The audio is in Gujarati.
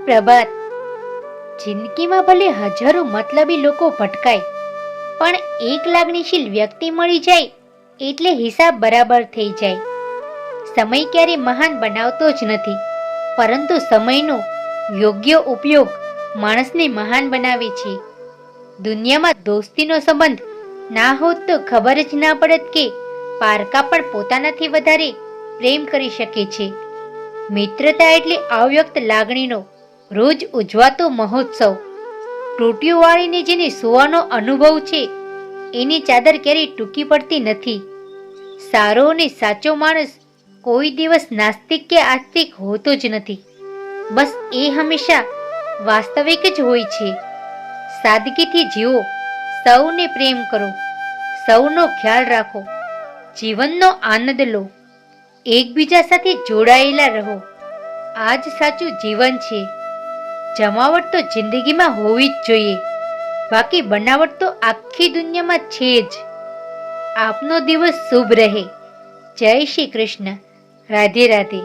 સુપ્રભાત. જિંદગીમાં ભલે હજારો મતલબી લોકો ભટકાય, પણ એક લાગણીશીલ વ્યક્તિ મળી જાય એટલે હિસાબ બરાબર થઈ જાય. સમય ક્યારે મહાન બનાવતો જ નથી, પરંતુ સમયનો યોગ્ય ઉપયોગ માણસને મહાન બનાવે છે. દુનિયામાં દોસ્તીનો સંબંધ ના હોત તો ખબર જ ના પડત કે પારકા પણ પોતાનાથી વધારે પ્રેમ કરી શકે છે. મિત્રતા એટલે અવ્યક્ત લાગણીનો રોજ ઉજવાતો મહોત્સવ. તૂટીઓ વાળીને જેને સુવાનો અનુભવ છે, એની ચાદર ક્યારેય ટૂંકી પડતી નથી. સારો અને સાચો માણસ કોઈ દિવસ નાસ્તિક કે આસ્તિક હોતો જ નથી. બસ એ હંમેશા વાસ્તવિક જ હોય છે. સાદગીથી જીવો, સૌને પ્રેમ કરો, સૌનો ખ્યાલ રાખો, જીવનનો આનંદ લો, એકબીજા સાથે જોડાયેલા રહો. આ જ સાચું જીવન છે. જમાવટ તો જિંદગીમાં હોવી જ જોઈએ, બાકી બનાવટ તો આખી દુનિયામાં છે જ. આપનો દિવસ શુભ રહે. જય શ્રી કૃષ્ણ. રાધે રાધે.